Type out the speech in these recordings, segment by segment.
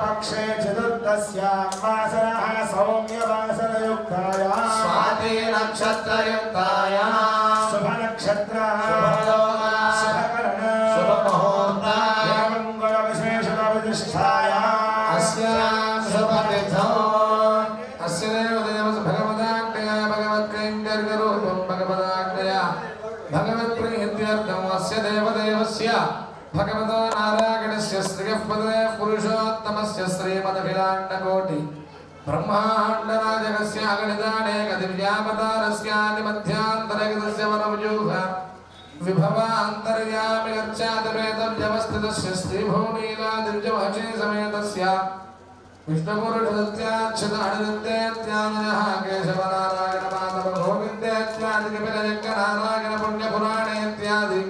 पक्षे चतुर्दश्यां वासरः सौम्यवासरयुक्तायां स्वाति नक्षत्रयुक्तायां शुभनक्षत्राः शुभकरण शुभमुहूर्तायां मंगलविशेषणविधिष्ठायां अस्यां शुभतिथौ अस्य देवदेवस्य भगवदाज्ञया भगवत्कैङ्कर्यरूपं भगवदाज्ञया भगवत्प्रीत्यर्थम् अस्य देवदेवस्य भगवतो नारायणस्य श्रीयःपदे पुरुषोत्तमस्य श्रीमदखिलाण्डकोटि ब्रह्माण्डनायकस्य अगणितानेक दिव्यावतारस्यादिमध्यान्तरगतस्य वरव्यूह विभवान्तर्यामि अर्चातवेदव्यवस्थितस्य श्रीभूमीलादिव्यमहर्षि समेतस्य विष्णुपुरुषदत्याच्युतादित्यत्यानयः केशवनारायण माधव गोविन्देत्यादिकपिलयज्ञनारायण पुण्यपुराणेत्यादि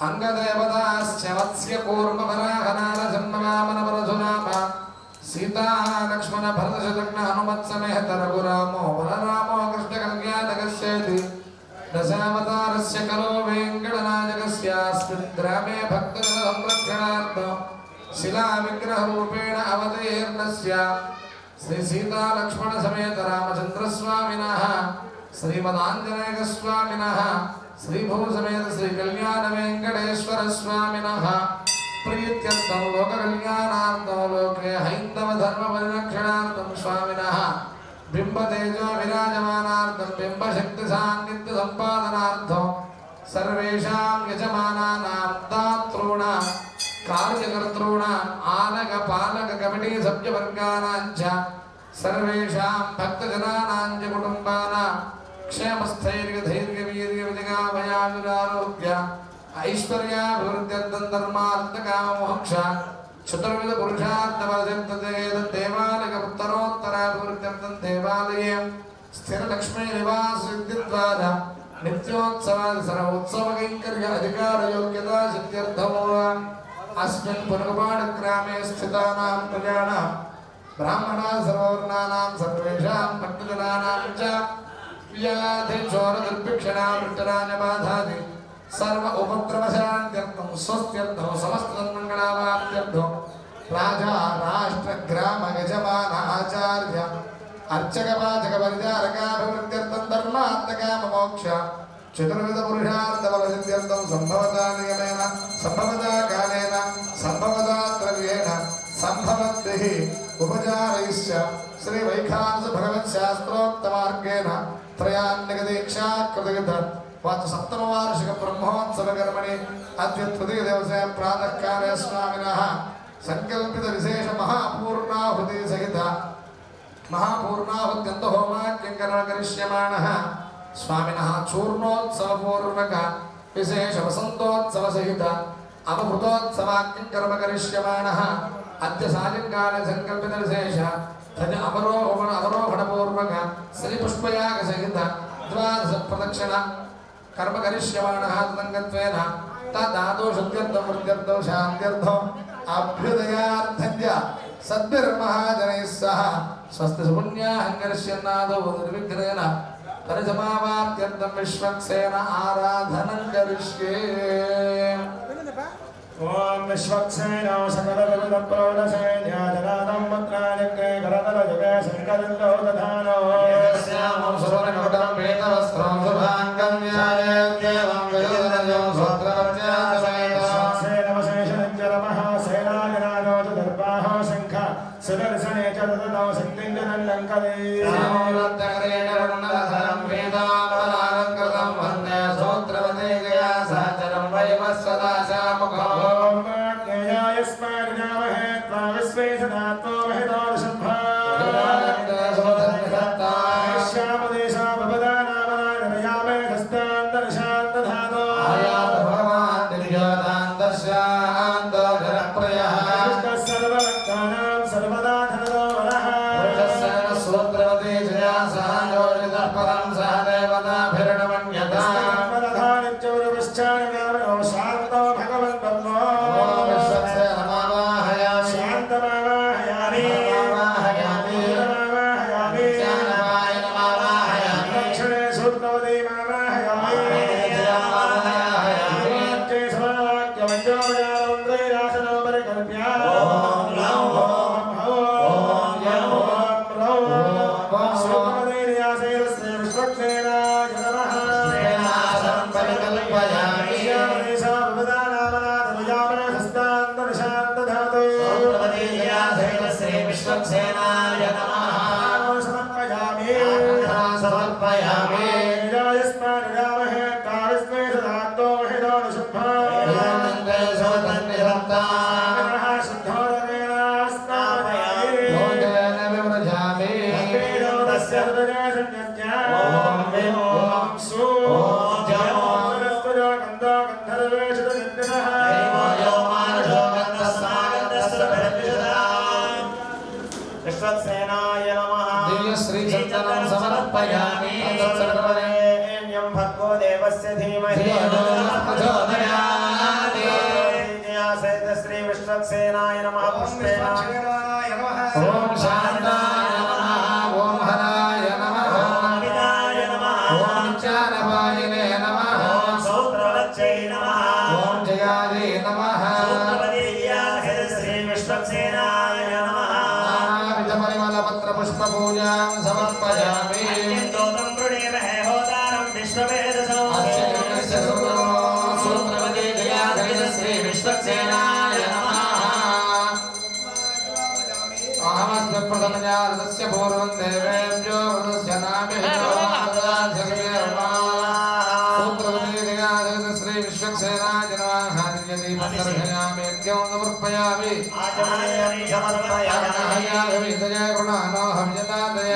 अंगदेवताश्च वत्स्य कूर्मवराहनारजन्मवामनवरधुनाम सीता लक्ष्मण भरतशत्रुघ्न हनुमत्समेत रघुरामो बलरामो कृष्णकल्याणकस्येति दशावतारस्य करो वेङ्कटनायकस्यास्मिन् ग्रामे भक्तजनसंरक्षणार्थं शिलाविग्रहरूपेण अवतीर्णस्य श्री सीता लक्ष्मण समेत रामचन्द्रस्वामिनः श्रीमदाञ्जनेयस्वामिनः श्रीभू समेत श्री कल्याण वेंकटेश्वर स्वामिनः प्रीत्यर्थं लोककल्याणार्थं लोके हैन्दव धर्म परिरक्षणार्थं स्वामिनः बिम्बतेजो विराजमानार्थं बिम्बशक्ति सान्निध्य सम्पादनार्थं सर्वेषां यजमानानां दातॄणां कार्यकर्तॄणाम् आनक पालक कमिटी सभ्यवर्गाणां च सर्वेषां भक्तजनानां च कुटुम्बानां क्षेमस्थैर्य धैर्य वीर्य विजयाभयानुरारोग्य ऐश्वर्याभिवृद्ध्यर्थं धर्मार्थकाममोक्ष चतुर्विध पुरुषार्थवर्धन्ते देवालय उत्तरोत्तराभिवृद्ध्यर्थं देवालये स्थिरलक्ष्मी निवास सिद्धिद्वारा नित्योत्सवादि सर्वोत्सवकैङ्कर्य अधिकारयोग्यता सिद्ध्यर्थं अस्मिन् पुनर्वाडग्रामे स्थितानां प्रजानां ब्राह्मणाः सर्ववर्णानां सर्वेषां भक्तजनानां च व्याधि चोर दुर्भिक्षणां मृत्यराजबाधादि सर्व उपद्रवशान्त्यर्थं स्वस्त्यर्थं समस्तमङ्गलावाप्त्यर्थं राजा राष्ट्र ग्राम यजमान आचार्य अर्चक वाचक परिचारकाभिवृद्ध्यर्थं धर्मार्थकाममोक्ष चतुर्विध पुरुषार्थफलसिद्ध्यर्थं संभवता नियमेन संभवता कालेन संभवता द्रव्येण संभवद्भिः उपचारैश्च श्री वैखानस भगवत् शास्त्रोक्तमार्गेण त्रयान्निगदीक्षा कृतगत वाच सप्तमवार्षिक ब्रह्मोत्सव कर्मणि अद्य तृतीय दिवसे प्रातः काले स्वामिनः संकल्पित विशेष महापूर्णाहुति सहित महापूर्णाहुत्यन्त होमाख्यं करिष्यमाणः स्वामिनः चूर्णोत्सव पूर्वक विशेष वसंतोत्सव सहित अवभृतोत्सवाख्यं कर्म करिष्यमाणः अद्य सायंकाले संकल्पित विशेष तद अवरोहण पूर्वक श्री पुष्पयाग सहित द्वादश प्रदक्षिण कर्म करिष्यमाणः तदङ्गत्वेन तदादौ शुद्ध्यर्थं वृद्ध्यर्थं शान्त्यर्थं अभ्युदयार्थं च सद्भिर्महाजनैः सह स्वस्ति सुपुण्याहं करिष्यन्नादौ निर्विघ्नेन परिसमाप्त्यर्थं विश्वक्सेन आराधनं करिष्ये। ओम विश्वक्सेनो सकलविदप्रौढसैन्याजनादं वक्रानिके करतलयुगे शङ्करन्दो दधानो यस्यामं सुवर्णकटं वेदवस्त्रं शुभाङ्गं न्यायेत्येवं विदुरजं स्वत्रवत्यासेनवशेषनिज्जलमहासेनाजनानो च दर्पाः शङ्ख सुदर्शने च ददतौ शक्तिञ्जनल्लङ्करे सामोरत्तकरेण वर्णधरं वेदावतारङ्कृतं वन्दे सूत्रवते गया सहचरं वैवस्वदा श्यामुखम् यस्मार्जामहे त्वा विश्वे सदात्तो महितोर्षभा श्यामदेशा भवदानामनागमयामे हस्तान्तरशान्तधातो आयात भगवान् निर्योदान्तर्शान्तो जनप्रियः सर्वभक्तानां सर्वदा धनदो वरः पुरुषस्य सूत्रवते जया सह योजितः परं सह देवताभिर्नमन्यता वरधानित्यौरविश्चाणिनामनो शान्तो भगवन् ब्रह्मो विश्वक्सेनाय नमः समर्पयामि समर्पयामि निजायस्मानुजामहे तारस्मै सदात्तो महितो नशुभ्रा स्वतन्त्रता शुद्धोदरेणास्तापयामि भोजन विव्रजामि तस्य हृदयसंज्ञा ओम सु सरस्वतो गन्धो गन्धर्वेषुतनिर्गणः विश्वक्सेनाय नमः दिव्य श्री चंदनं समर्पयामि तत्सर्वरेण्यं भर्गो देवस्य धीमहि प्रचोदयात् जयासेत श्री विश्वक्सेनाय नमः पुष्पेण ओम शान्ताय नमः ओम हराय नमः ओम विदाय नमः ओम चारवायिने नमः ओम सौत्रवच्चै नमः ओम जयादे नमः सौत्रवदेयासेत श्री विश्वक्सेनाय नमः परिमलपत्र पुष्प पूजां समर्पयामि दोतं प्रणेमहे होतारं विश्ववेदसौ सूत्रवती जयाधर श्री विश्वक्सेनाय नमः अहमस्मि प्रथमजातस्य पूर्वं देवेभ्यो वृतस्य नाभिर्यो सूत्रवती जयाधर श्री विश्वक्सेनाय नमः दिव्यदीपदर्शयामि यज्ञं समर्पयामि आचमनीयं समर्पयामि जय गुणानो हविजनादय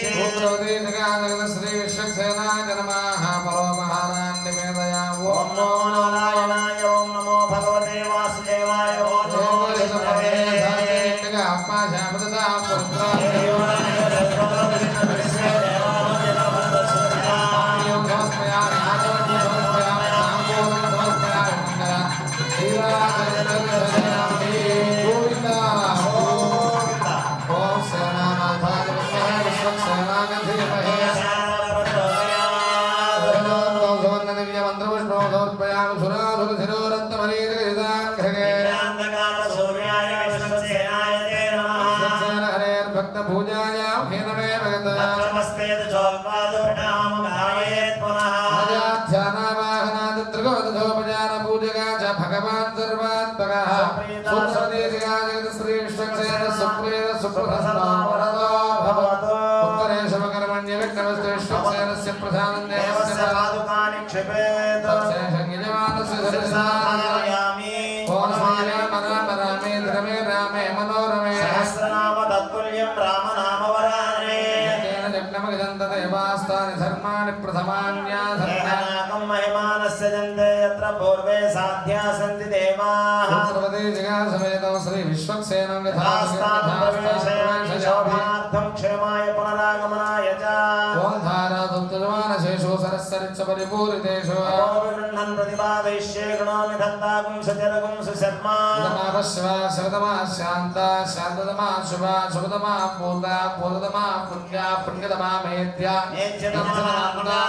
सूत्रवती जगादगत श्री विश्वक्सेनाय नमः परो महारान् निवेदयामि ओम नमो नारायणाय ओम नमो भगवते वासुदेवाय ओम नमो विष्णवे भगवान सर्वात्मकः श्री विश्वक्सेन सुप्रिय सुप्रसन्नो वरदो भवतु उत्तरेश कर्मण्य विघ्नमस्तु विश्वक्सेनस्य प्रधानं देवस्य पादुकानि क्षिपेत यजमानस्य सर्वसायामि ओम रामे धर्मे रामे मनोरमे सहस्रनाम तत्तुल्यं रामनाम वराने तेन जग्नमगजन्त देवास्तानि धर्माणि प्रथमान्याधर्माकं महिमानस्य जन्ते यत्र पूर्वे साध्या सन्ति देवाः सूत्रवती जगासमेतो श्री विश्वक्सेनं शोभार्थं क्षेमाय पुनरागमनाय च ओम धारादुग्धजमानशेषो सरस्सरिच्च परिपूरितेषु गृह्णन् प्रतिपादयिष्ये गृणोमि धत्तागुं सचरगुं सुशर्मा नमः शरदमा शान्ता शान्ततमा शुभा शुभतमा पूर्णा पूर्णतमा पुण्या पुण्यतमा मेद्या नेत्यतमा